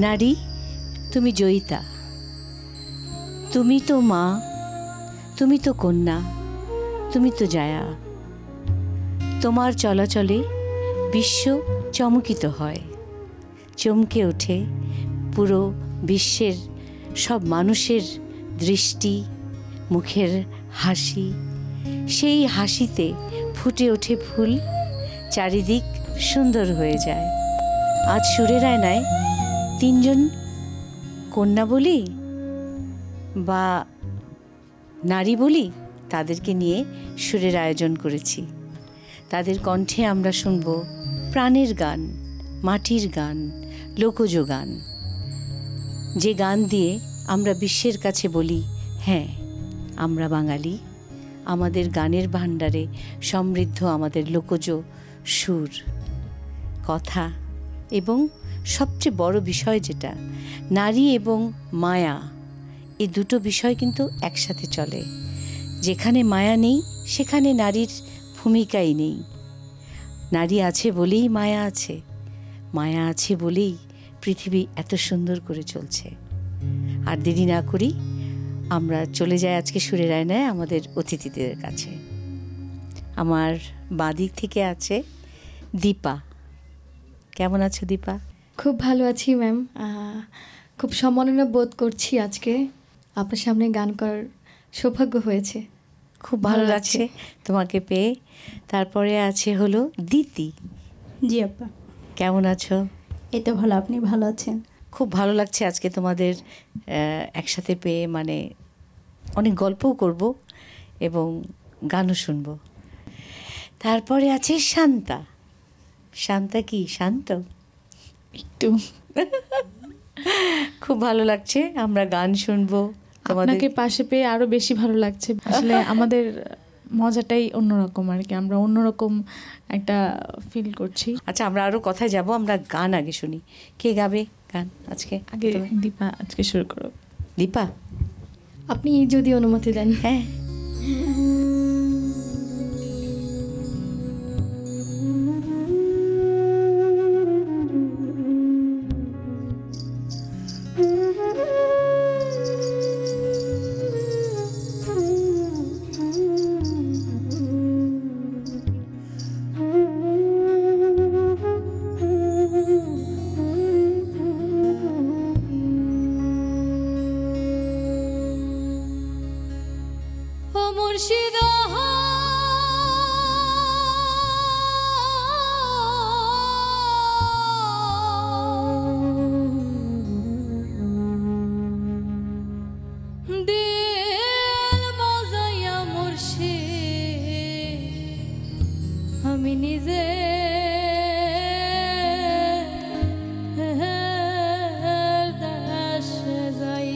নারী, তুমি জয়িতা, তুমি তো মা, তুমি তো কন্যা, তুমি তো জায়া। তোমার চলাচলে বিশ্ব চমকিত হয়, চমকে ওঠে পুরো বিশ্বের সব মানুষের দৃষ্টি, মুখের হাসি। সেই হাসিতে ফুটে ওঠে ফুল, চারিদিক সুন্দর হয়ে যায়। আজ সুরের আয়নায় তিনজন কন্যা বলি বা নারী বলি, তাদেরকে নিয়ে সুরের আয়োজন করেছি। তাদের কণ্ঠে আমরা শুনব প্রাণের গান, মাটির গান, লোকজ গান, যে গান দিয়ে আমরা বিশ্বের কাছে বলি, হ্যাঁ আমরা বাঙালি, আমাদের গানের ভাণ্ডারে সমৃদ্ধ আমাদের লোকজ সুর, কথা এবং সবচেয়ে বড় বিষয় যেটা নারী এবং মায়া, এই দুটো বিষয় কিন্তু একসাথে চলে। যেখানে মায়া নেই সেখানে নারীর ভূমিকাই নেই। নারী আছে বলেই মায়া আছে, মায়া আছে বলেই পৃথিবী এত সুন্দর করে চলছে। আর দেরি না করি আমরা চলে যাই আজকে সুরের আয়নায় আমাদের অতিথিদের কাছে। আমার বাঁদিক থেকে আছে দীপা। কেমন আছো দীপা? খুব ভালো আছি ম্যাম। খুব সম্মাননা বোধ করছি আজকে আপনার সামনে গান করার সৌভাগ্য হয়েছে। খুব ভালো লাগছে তোমাকে পেয়ে। তারপরে আছে হলো দিতি। জি আপা, কেমন আছো? এই তো ভালো, আপনি ভালো আছেন? খুব ভালো লাগছে আজকে তোমাদের একসাথে পেয়ে, মানে অনেক গল্পও করব এবং গানও শুনবো। তারপরে আছে শান্তা। শান্তা কি শান্ত? একটু খুব ভালো লাগছে, আমরা গান শুনবো। আপনাকে পাশে পেয়ে আরো বেশি ভালো লাগছে। আসলে আমাদের মজাটাই অন্যরকম আর কি, আমরা অন্যরকম একটা ফিল করছি। আচ্ছা, আমরা আরো কথায় যাব, আমরা গান আগে শুনি। কে গাবে গান আজকে? আগে দীপা আজকে শুরু করো। দীপা, আপনি যদি অনুমতি দেন। হ্যাঁ। আমি নিজে দেশে যাই,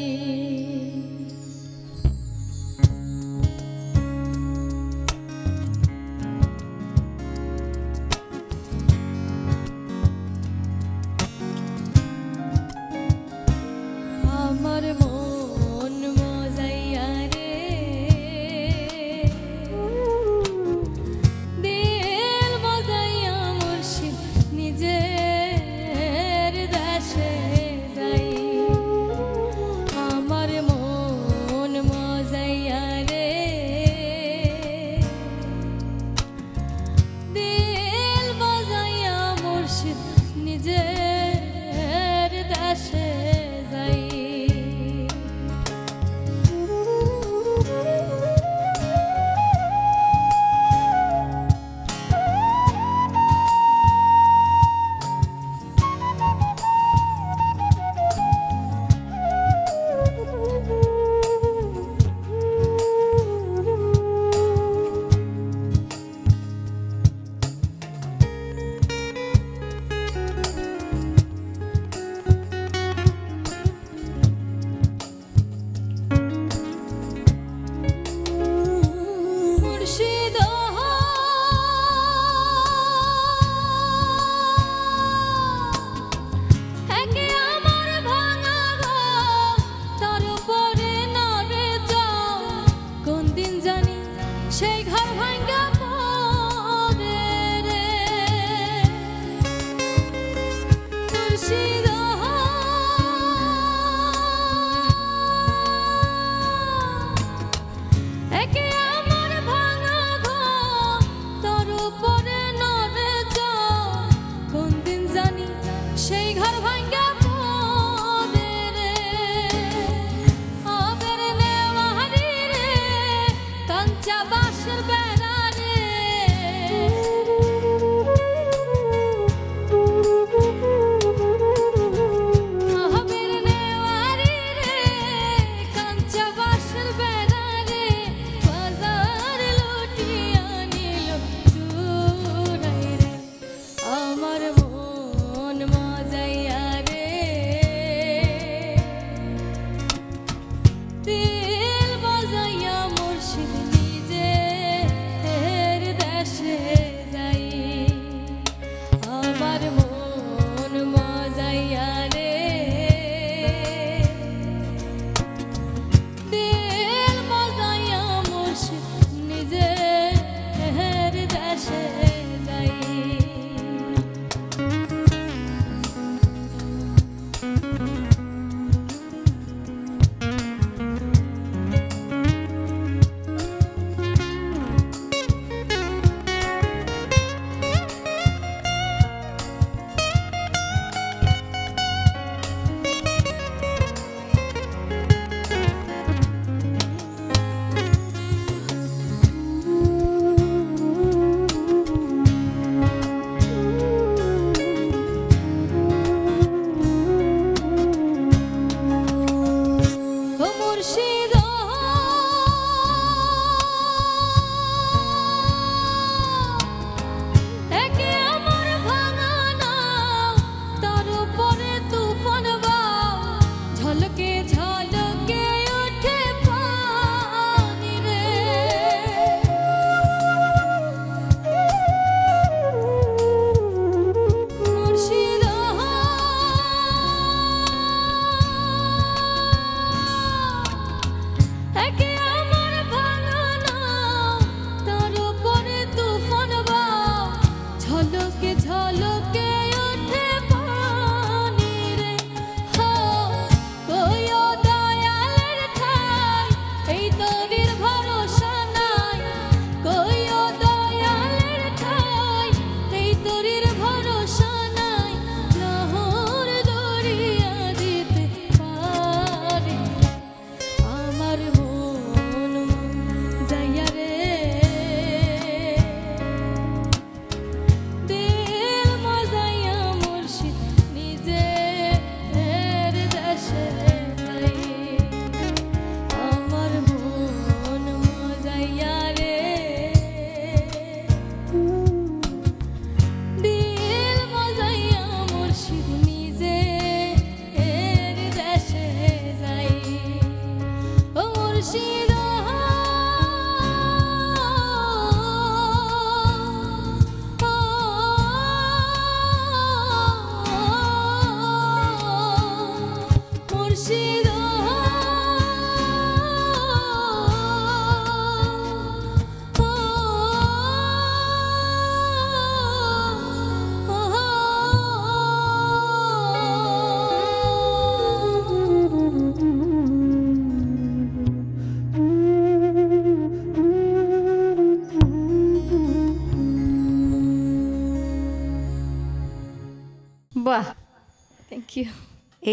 ইউ।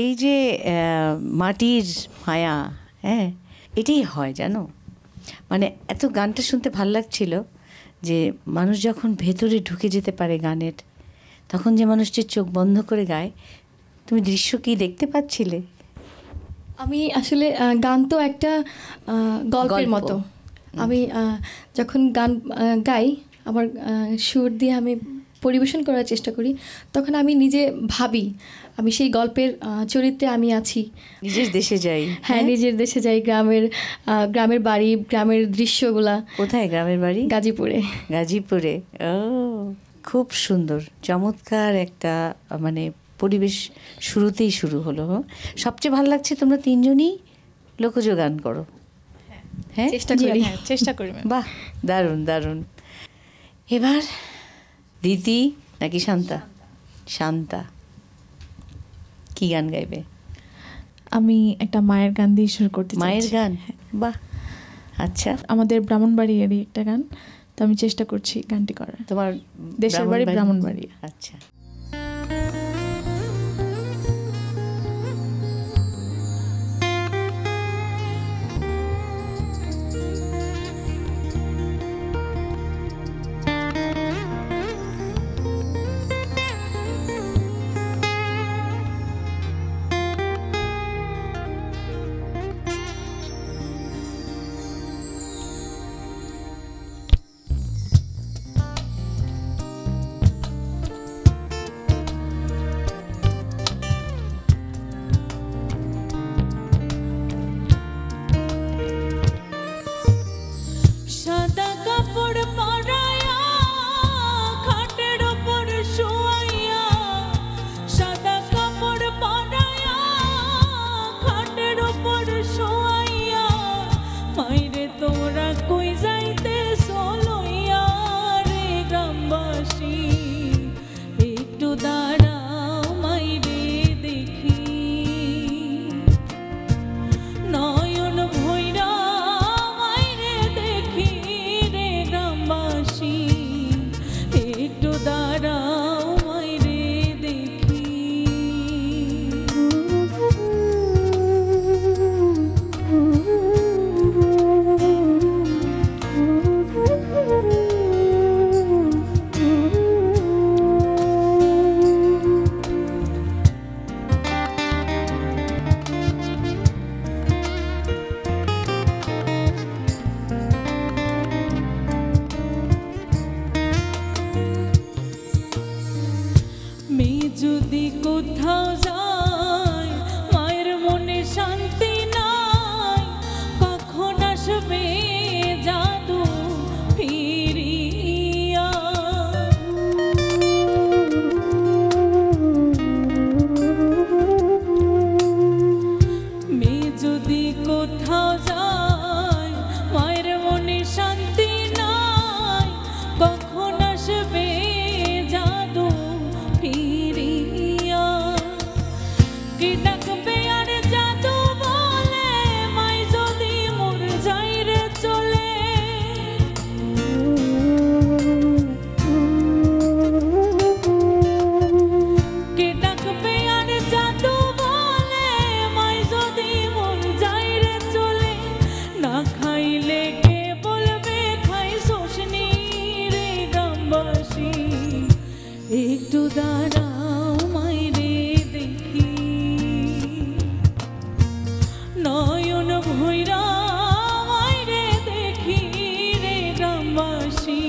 এই যে মাটির মায়া, হ্যাঁ, এটাই হয় জানো। মানে এত গানটা শুনতে ভাল লাগছিল যে মানুষ যখন ভেতরে ঢুকে যেতে পারে গানের, তখন যে মানুষটির চোখ বন্ধ করে গায়। তুমি দৃশ্য কি দেখতে পাচ্ছিলে? আমি আসলে গান তো একটা গল্পের গল্প। মতো। আমি যখন গান গাই, আমার সুর দিয়ে আমি পরিবেশন করার চেষ্টা করি, তখন আমি নিজে ভাবি আমি সেই গল্পের চরিত্রে আমি আছি। নিজের দেশে যাই। হ্যাঁ, নিজের দেশে যাই, গ্রামের বাড়ি, গ্রামের দৃশ্যগুলা। কোথায় গ্রামের বাড়ি? গাজীপুরে। গাজীপুরে। ও, খুব সুন্দর, চমৎকার একটা মানে পরিবেশ শুরুতেই শুরু হলো। সবচেয়ে ভালো লাগছে তোমরা তিনজনই লোকজ গান করো। হ্যাঁ, চেষ্টা করি। হ্যাঁ, চেষ্টা করি ম্যাম। বাহ, দারুণ দারুণ। এবার দিতি নাকি শান্তা? শান্তা কি গান গাইবে? আমি একটা মায়ের গান দিয়ে শুরু করতে চাইছি। মায়ের গান? বাহ, আচ্ছা। আমাদের ব্রাহ্মণবাড়িয়ারই একটা গান, তো আমি চেষ্টা করছি গানটি করার। তোমার দেশের বাড়ি ব্রাহ্মণবাড়িয়া। আচ্ছা। সাদা কাপড় পরায়া খাটের উপর শুয়াইয়া, সাদা কাপড় পরায়া খাটের উপর শুয়াইয়া, মাইরে তোরা কই যাইতে লইয়া রে গ্রামবাসী, একটু দাঁড়াও মাইরে দেখি, নয়ন ভৈরা মাইরে দেখি রে গ্রামবাসী, একটু দাঁড়াও মাইরে দেখি। মেয়ে যদি কোথাও যায়, মায়ের মনে শান্তি নাই, কখন আসবে জাদু ফিরিয়া। মেয়ে যদি কোথাও যায়, মায়ের মনে শান্তি নাই, কখন আসবে জাদু ফিরিয়া। কি ডাকবে আর জাদু বলে, মাই যদি মোর যাইরে চলে, কি ডাকবে আর জাদু বলে, মাই যদি মোর যাইরে চলে, না খাইলে কে বলবে খাই শোষনি রে গ্রামবাসী, একটু দাঁড়াও মাইরে দেখি, নয়ন ভৈরা মাইরে দেখি রে গ্রামবাসী,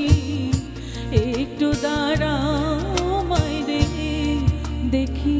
একটু দাঁড়াও মাইরে দেখি।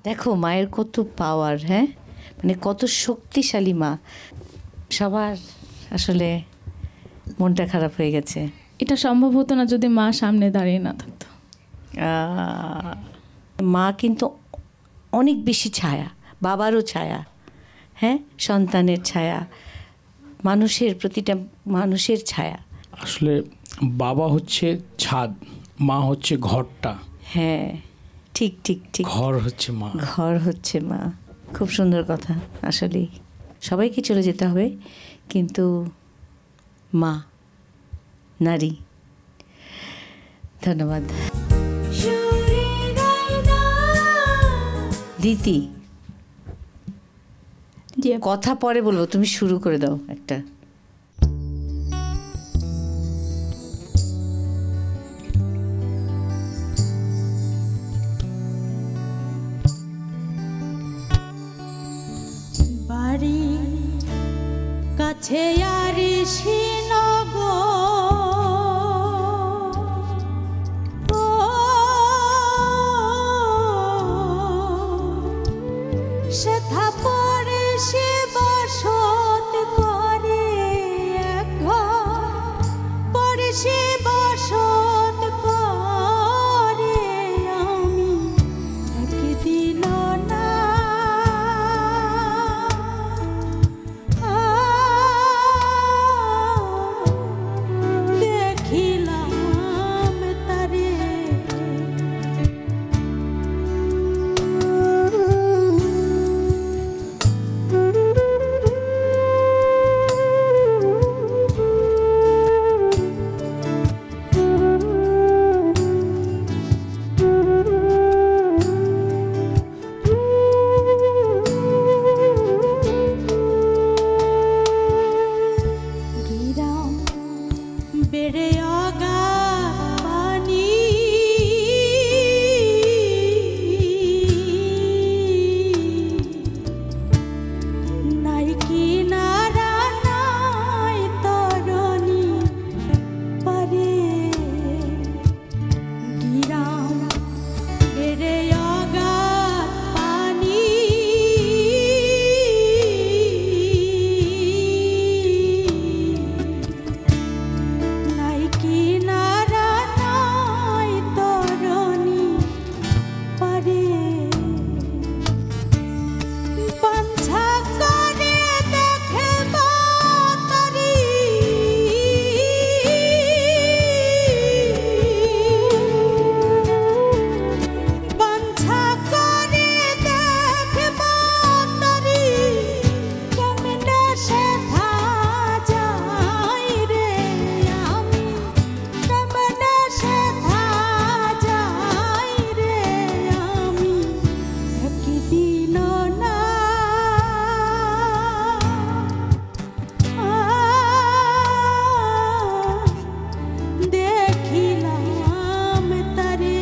দেখো মায়ের কত পাওয়ার, হ্যাঁ, মানে কত শক্তিশালী মা। সবার আসলে মনটা খারাপ হয়ে গেছে। এটা সম্ভব হতো না যদি মা সামনে দাঁড়িয়ে না থাকতো। মা কিন্তু অনেক বেশি ছায়া, বাবারও ছায়া, হ্যাঁ, সন্তানের ছায়া, মানুষের প্রতিটা মানুষের ছায়া। আসলে বাবা হচ্ছে ছাদ, মা হচ্ছে ঘরটা। হ্যাঁ, ঠিক ঠিক ঠিক, ঘর হচ্ছে মা, ঘর হচ্ছে মা। খুব সুন্দর কথা। আসলেই সবাইকে চলে যেতে হবে, কিন্তু মা, নারী। ধন্যবাদ। দিতি, জি আপা। কথা পরে বলবো, তুমি শুরু করে দাও একটা। বাড়ি কাছে আর সেথা পরে সে বসত করে এক ঘর, পরে সে বসত করে আমি একদিন না দেখিলাম তারে। গিরাম বেড়ে অগাধ পানি, নাই কিনারা নাই তরণী পারে। গিরাম বেড়ে অগাধ পানি, নাই কিনারা নাই তরণী পারে। বাঞ্ছা করে দেখব তারি, বাঞ্ছা করে দেখব তারি, কেমনে সেথা যাই রে আমি, কেমনে সেথা যাই রে আমি একদিন না দেখিলাম তারে।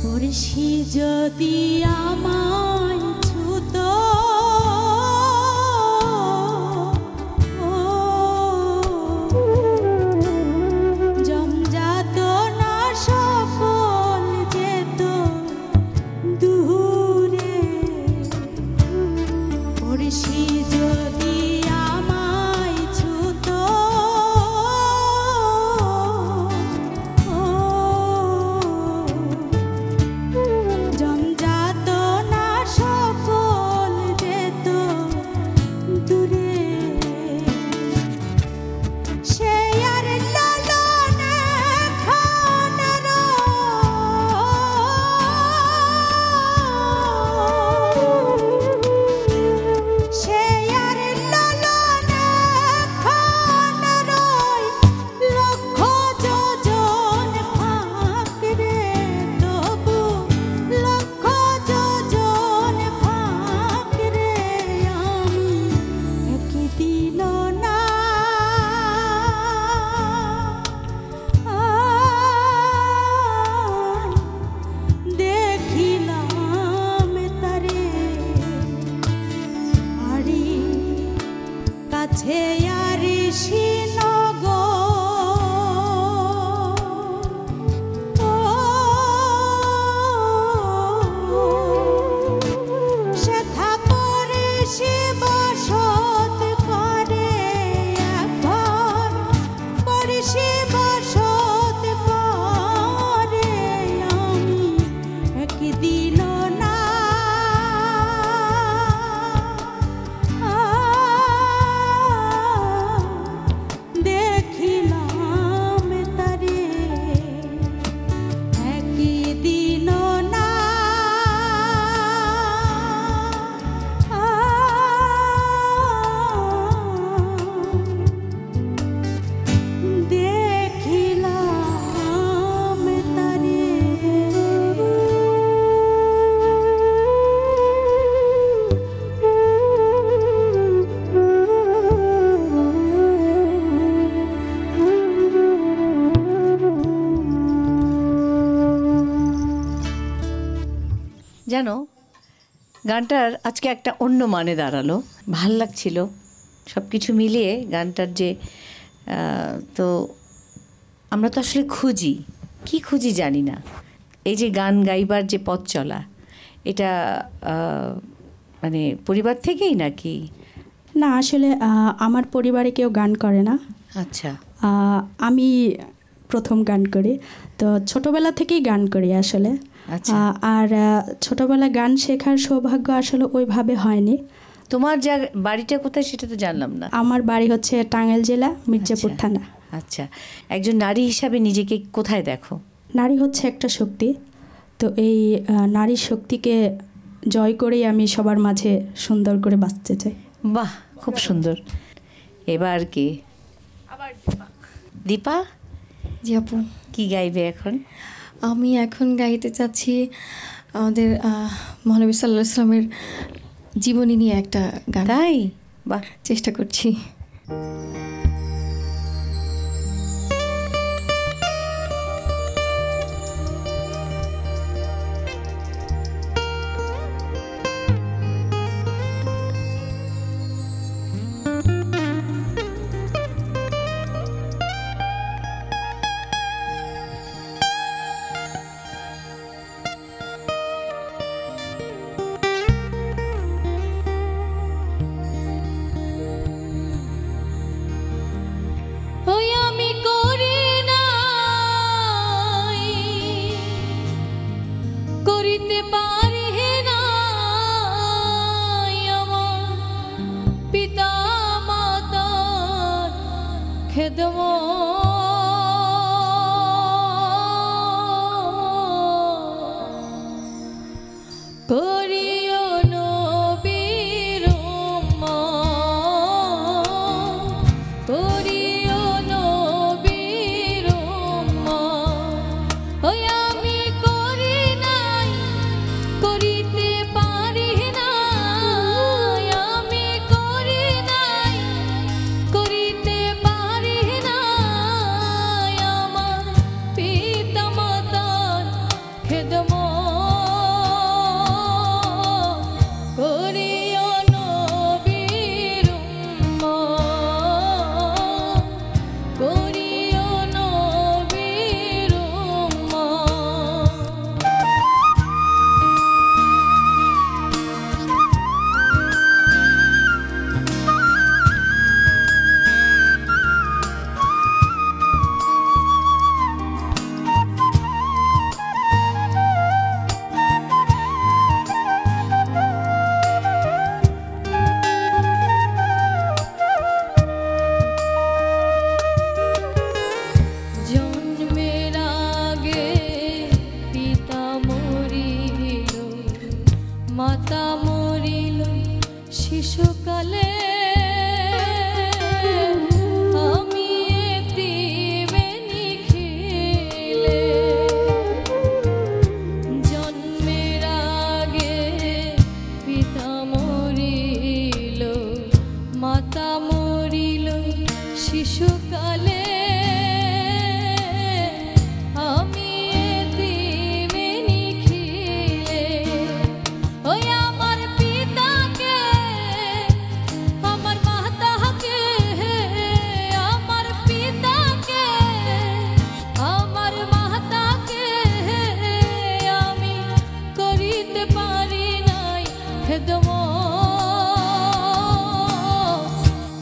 পড়শি যদি আমায় ছুতো, জমজাত না সকল যেত দূরে। পড়শি যদি আমায় ছুতো, জমজাত না জানো, গানটার আজকে একটা অন্য মানে দাঁড়ালো, ভাল লাগছিল সব কিছু মিলিয়ে গানটার যে তো আমরা তো আসলে খুঁজি, কি খুঁজি জানি না। এই যে গান গাইবার যে পথ চলা, এটা মানে পরিবার থেকেই নাকি? না, আসলে আমার পরিবারে কেউ গান করে না। আচ্ছা। আমি প্রথম গান করি, তো ছোটবেলা থেকেই গান করি আসলে। আচ্ছা। আর ছোটবেলা গান শেখার সৌভাগ্য আসলে ওইভাবে হয়নি। তোমার যা বাড়িটা কোথায় সেটা তো জানলাম না। আমার বাড়ি হচ্ছে টাঙ্গাইল জেলা, মির্জাপুর আচ্ছা। থানা। আচ্ছা, একজন নারী হিসাবে নিজেকে কোথায় দেখো? নারী হচ্ছে একটা শক্তি, তো এই নারীর শক্তিকে জয় করেই আমি সবার মাঝে সুন্দর করে বাঁচতে চাই। বাহ, খুব সুন্দর। এবার কি? দীপা জি আপু, কি গাইবে এখন? আমি এখন গাইতে চাচ্ছি আমাদের মহানবী সাল্লাল্লাহু আলাইহি ওয়াসাল্লামের জীবনী নিয়ে একটা গান। তাই? বাহ, চেষ্টা করছি। ওই আমি করি নাই, করিতে পারি নাই আমার পিতা মাতার খেদমত। করিও নবীর উম্মত, করিও নবীর উম্মত। ওই আমি করি নাই, করিতে পারি নাই, আমি করি নাই, করিতে পারি নাই আমার পিতা মাতার খেদমত। করিও নবীর উম্মত, করিও নবীর উম্মত। জন্মের আগে পিতা মরিল, মাতা মরিল শিশুকালে, আমি এতিমে নিখিলে। জন্মের আগে পিতা মরিল, মাতা মরিল শিশুকালে, আমি এতিমে নিখিলে। ওই আমার পিতাকে, আমার মাতাকে, আমার পিতাকে, আমার মাতাকে আমি করিতে পারি নাই খেদমত।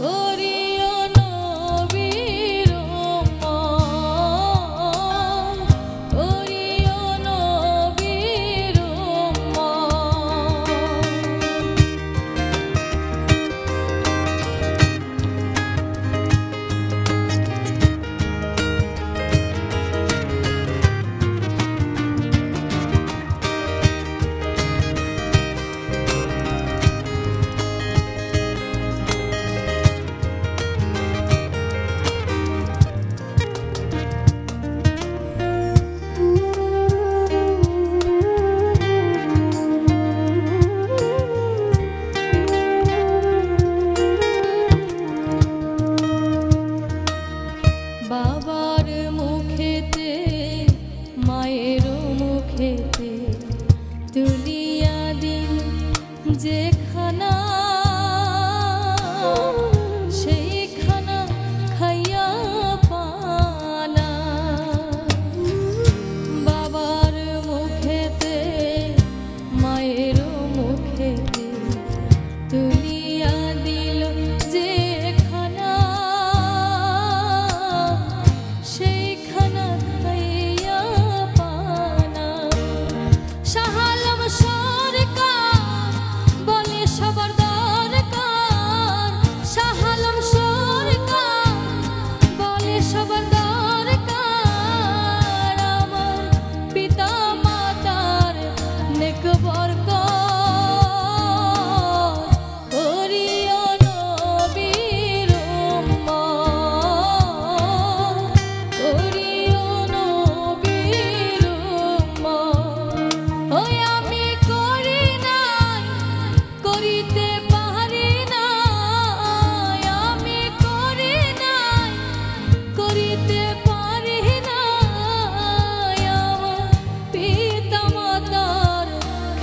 করিও নবীর উম্মত, করিও নবীর উম্মত।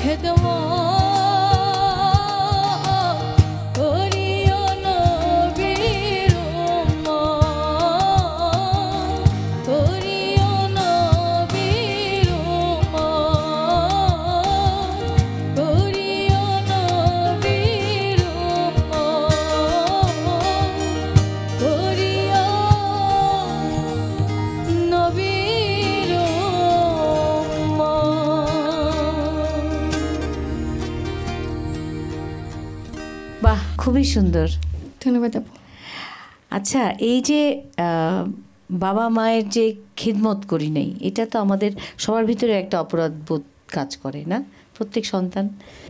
খেদমত করিও নবীর উম্মত, করিও নবীর উম্মত, করিও নবীর উম্মত, করিও নবীর উম্মত। বাহ, খুবই সুন্দর। ধন্যবাদ আপু। আচ্ছা, এই যে বাবা মায়ের যে খিদমত করি নাই, এটা তো আমাদের সবার ভিতরে একটা অপরাধ বোধ কাজ করে না, প্রত্যেক সন্তান।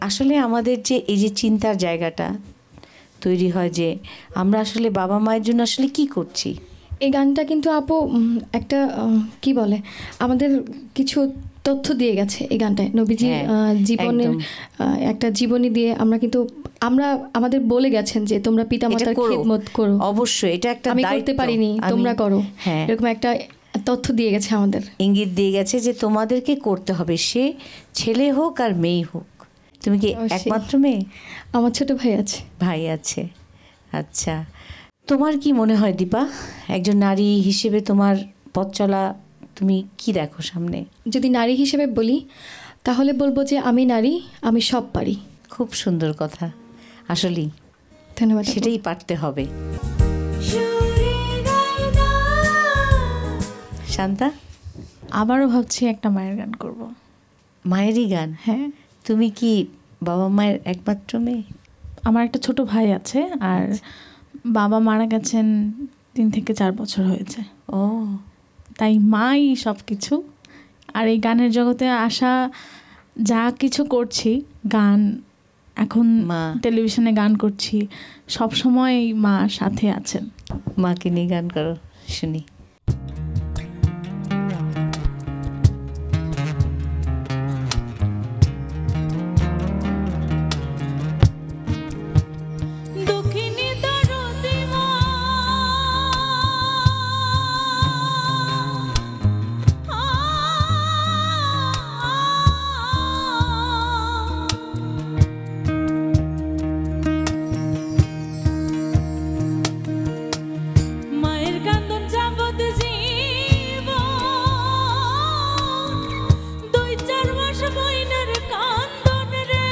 আসলে আমাদের যে এই যে চিন্তার জায়গাটা তৈরি হয় যে আমরা আসলে বাবা মায়ের জন্য আসলে কি করছি। এই গানটা কিন্তু আপু একটা কি বলে, আমাদের কিছু তথ্য দিয়ে গেছে এই গানটায়। নবীজি হ্যাঁ, জীবনের একদম। একটা জীবনী দিয়ে আমরা আমাদের বলে গেছেন যে তোমরা পিতামাতার এটা করো। খিদমত করো। অবশ্যই এটা একটা আমি দায়িত্ব। করতে পারিনি, তোমরা করো। হ্যাঁ, এরকম একটা তথ্য দিয়ে গেছে আমাদের, ইঙ্গিত দিয়ে গেছে যে তোমাদেরকে করতে হবে, সে ছেলে হোক আর মেয়ে হোক। তুমি কি অবশ্যই। একমাত্র মেয়ে? আমার ছোট ভাই আছে। ভাই আছে। আচ্ছা, তোমার কি মনে হয় দীপা, একজন নারী হিসেবে তোমার পথ চলা তুমি কি দেখো সামনে? যদি নারী হিসেবে বলি তাহলে বলবো যে আমি নারী, আমি সব পারি। খুব সুন্দর কথা। আসলেই ধন্যবাদ আপু। সেটাই পারতে হবে। শান্তা? আবারও ভাবছি একটা মায়ের গান করব। মায়েরই গান? হ্যাঁ, তুমি কি বাবা মায়ের একমাত্র মেয়ে? আমার একটা ছোট ভাই আছে, আর বাবা মারা গেছেন 3 থেকে 4 বছর হয়েছে। ও, তাই মাই সব কিছু। আর এই গানের জগতে আসা, যা কিছু করছি, গান, এখন মা। টেলিভিশনে গান করছি, সব সময় মা সাথে আছেন। মাকে নিয়ে গান করো, শুনি। দুঃখিনী দরদি মা, মায়ের কান্দন যাবত জীবন, 2-4 মাস বইনের কান্দন রে,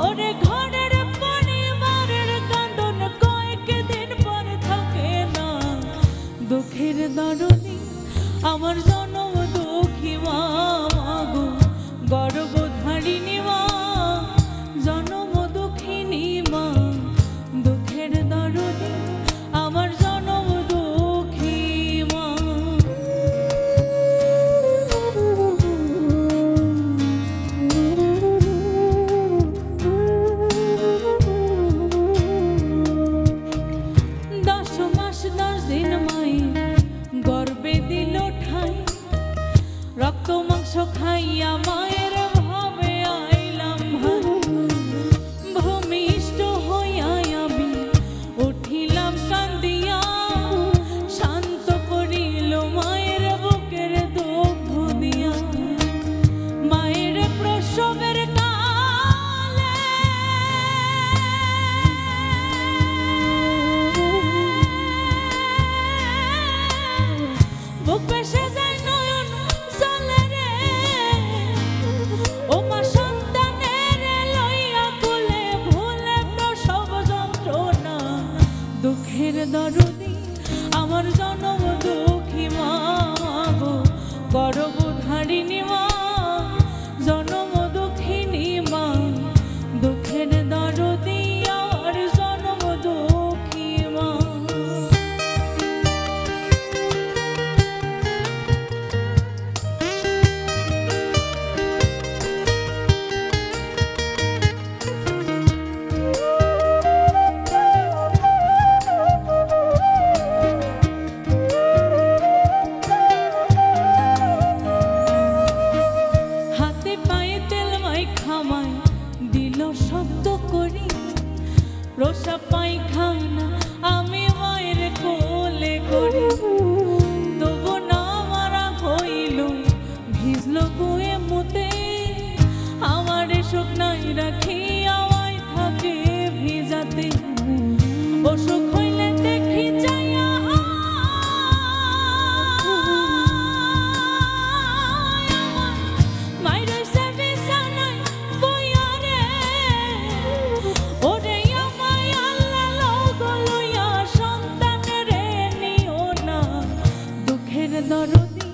ওরে ঘরের পরিবারের কান্দন কয়েকদিন পর থাকে না। দুঃখের দরদি আমার জনম দুঃখী মা গো, গর্ভধারিণী মা, জনম দুঃখিনী মা। দুঃখের দরদি আমার জনম দুঃখী মা। দশ মাস 10 দিন মাই গর্বে দিল ঠাই, রক্ত মাংস খাইয়া মায়ের ভাবে আইলাম ভাই, ভূমিষ্ঠ হইয়া আমি উঠিলাম কান্দিয়া, শান্ত করিল মায়ের বুকের দুঃখ দিয়া। মায়ের প্রসবের কালে বুক ভেসে যায় নয়ন জলে রে, ও মা সন্তানের লইয়া কোলে ভুলে প্রসব যন্ত্রণা। দুঃখের দরদি আমার জনম দুঃখী মা গো, গর্ভধারিণী মা, জনম দুঃখিনী মা। দুঃখের দরদি আমার জনম দুঃখী মা। হাতে পায়ে তেল মাই খামাই দিল শব্দ করি, রোসা পায়খানা আমি মায়ের কোলে করি, তবু না মারা হইল ভিজল গুয়ে মুতে, রাখি আমায় থাকে ভিজাতে অসুখ হইলে দেখি যাইয়া মায়ের সাথে সানাই বইয়া রে ওরে আমায় আল্লাহ লগলইয়া সন্তানের নিও না দুঃখের দরদি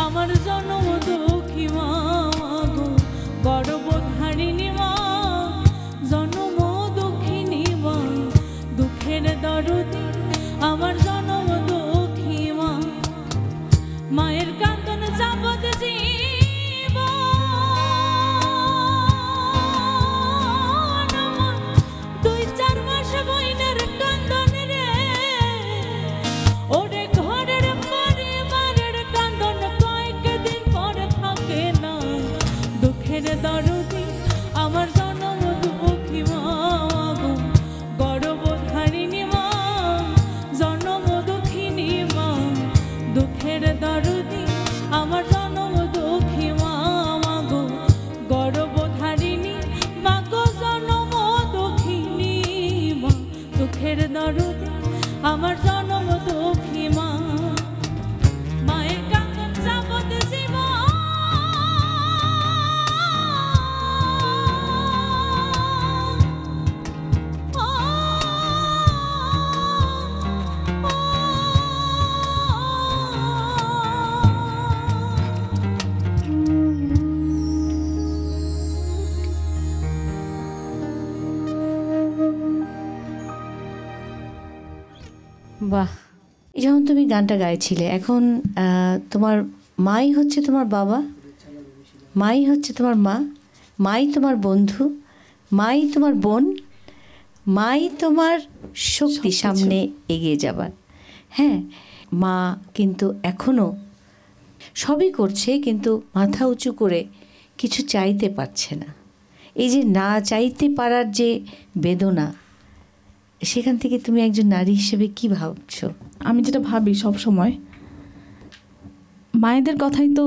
আমার জন্ম দুঃখী মা গো গর্ভধারিণী মা জন্ম দুঃখিনী মা দুঃখের দরদি আমার জন্ম দুঃখী মা মায়ের কান্দন যাবত জীবন আমার 2-4 মাস বইনের কান্দন রে ওরে ঘরের পরিবারের কান্দন কয়েকদিন পর থাকে না দুঃখের দরদি আমার জন্ম দুঃখী মা গো গর্ভধারিণী মা জন্ম দুঃখিনী মা দুঃখের দরদি আমার জন্ম দুঃখী মা গো গর্ভধারিণী মা গো জন্ম দুঃখিনী মা দুঃখের দরদি আমার জন্ম দুঃখী মা মায়ের কান্দন যাবত জীবন বাহ, যখন তুমি গানটা গাইছিলে, এখন তোমার মাই হচ্ছে তোমার বাবা, মাই হচ্ছে তোমার মা, মাই তোমার বন্ধু, মাই তোমার বোন, মাই তোমার শক্তি সামনে এগিয়ে যাবার। হ্যাঁ, মা কিন্তু এখনও সবই করছে, কিন্তু মাথা উঁচু করে কিছু চাইতে পারছে না। এই যে না চাইতে পারার যে বেদনা, সেখান থেকে তুমি একজন নারী হিসেবে কি ভাবছো? আমি যেটা ভাবি সব সময়, মায়েদের কথাই তো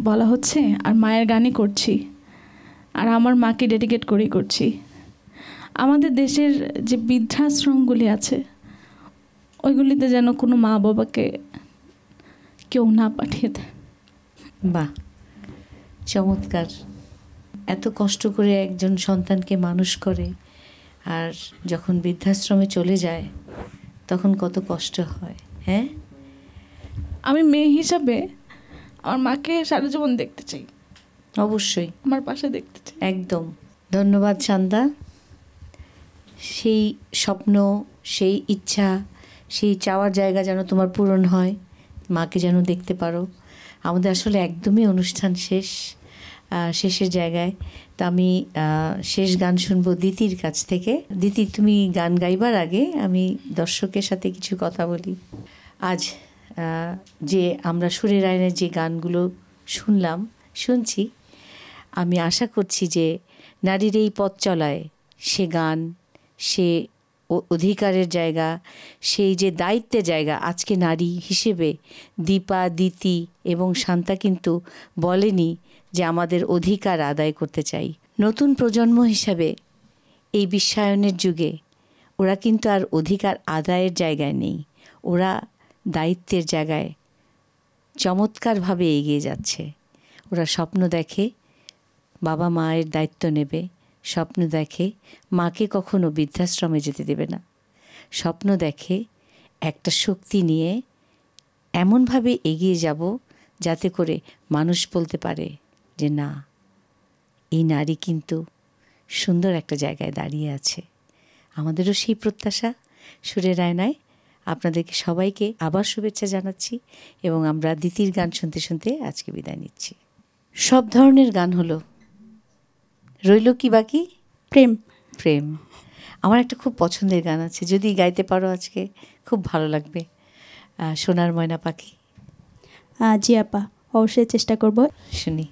বলা হচ্ছে আর মায়ের গানই করছি, আর আমার মাকে ডেডিকেট করেই করছি। আমাদের দেশের যে বৃদ্ধাশ্রমগুলি আছে ওইগুলিতে যেন কোনো মা বাবাকে কেউ না পাঠিয়ে দেয়। বাহ, চমৎকার। এত কষ্ট করে একজন সন্তানকে মানুষ করে, আর যখন বৃদ্ধাশ্রমে চলে যায় তখন কত কষ্ট হয়। হ্যাঁ, আমি মেয়ে হিসাবে আমার মাকে সারা জীবন দেখতে চাই, অবশ্যই আমার পাশে দেখতে চাই। একদম। ধন্যবাদ শান্তা। সেই স্বপ্ন, সেই ইচ্ছা, সেই চাওয়ার জায়গা যেন তোমার পূরণ হয়, মাকে যেন দেখতে পারো। আমাদের আসলে একদমই অনুষ্ঠান শেষের জায়গায়। তা আমি শেষ গান শুনবো দিতির কাছ থেকে। দিতি, তুমি গান গাইবার আগে আমি দর্শকের সাথে কিছু কথা বলি। আজ যে আমরা সুরের আয়নের যে গানগুলো শুনছি, আমি আশা করছি যে নারীর এই পথ চলায় সে গান, সে অধিকারের জায়গা, সেই যে দায়িত্বের জায়গা, আজকে নারী হিসেবে দীপা, দিতি এবং শান্তা কিন্তু বলেনি যে আমাদের অধিকার আদায় করতে চাই। নতুন প্রজন্ম হিসাবে এই বিশ্বায়নের যুগে ওরা কিন্তু আর অধিকার আদায়ের জায়গায় নেই, ওরা দায়িত্বের জায়গায় চমৎকারভাবে এগিয়ে যাচ্ছে। ওরা স্বপ্ন দেখে বাবা মায়ের দায়িত্ব নেবে, স্বপ্ন দেখে মাকে কখনো বৃদ্ধাশ্রমে যেতে দেবে না, স্বপ্ন দেখে একটা শক্তি নিয়ে এমনভাবে এগিয়ে যাব যাতে করে মানুষ বলতে পারে যে না, এই নারী কিন্তু সুন্দর একটা জায়গায় দাঁড়িয়ে আছে। আমাদেরও সেই প্রত্যাশা। সুরের আয়নায় আপনাদেরকে সবাইকে আবার শুভেচ্ছা জানাচ্ছি এবং আমরা দিতির গান শুনতে শুনতে আজকে বিদায় নিচ্ছি। সব ধরনের গান হলো, রইল কি বাকি? প্রেম। প্রেম আমার একটা খুব পছন্দের গান আছে, যদি গাইতে পারো আজকে খুব ভালো লাগবে। সোনার ময়না পাখি। জি আপা, অবশ্যই চেষ্টা করব। শুনি।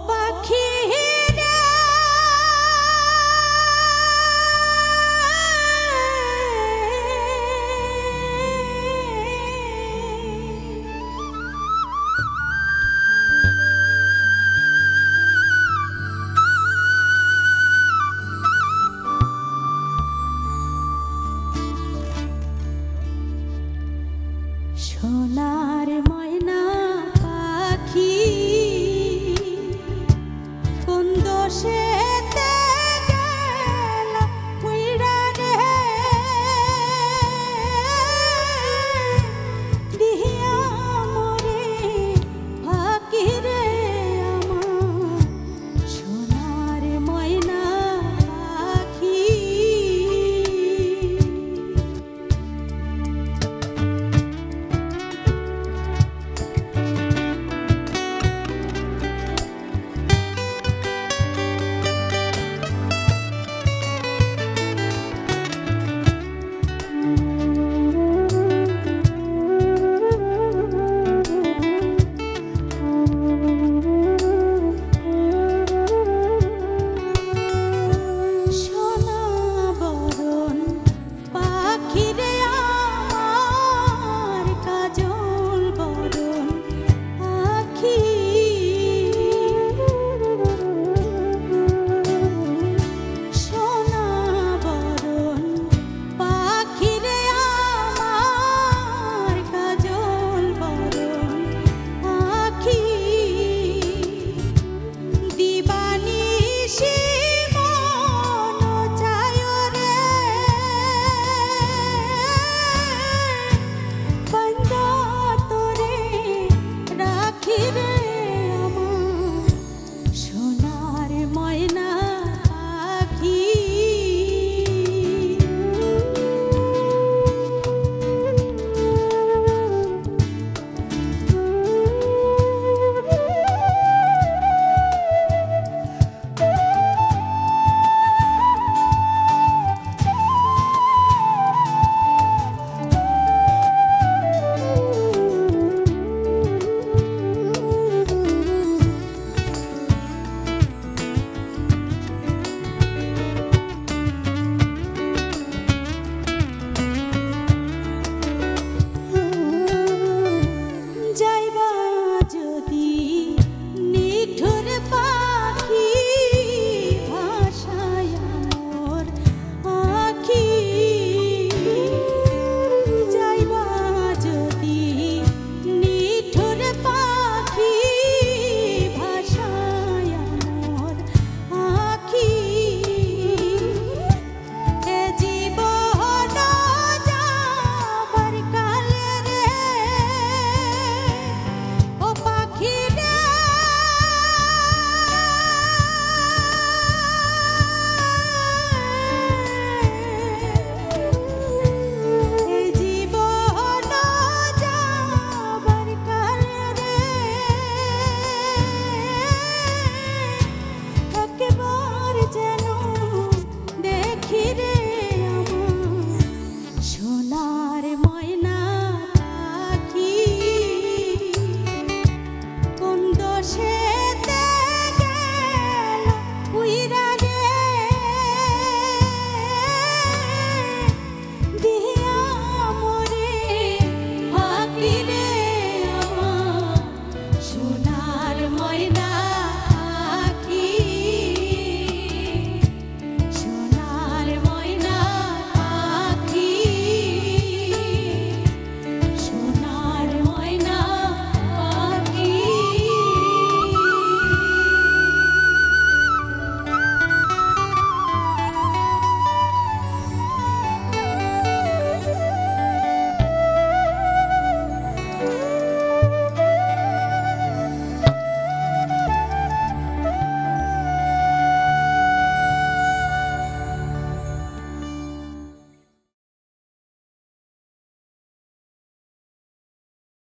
পাখি সোনার ময়না পাখি কোন দোষে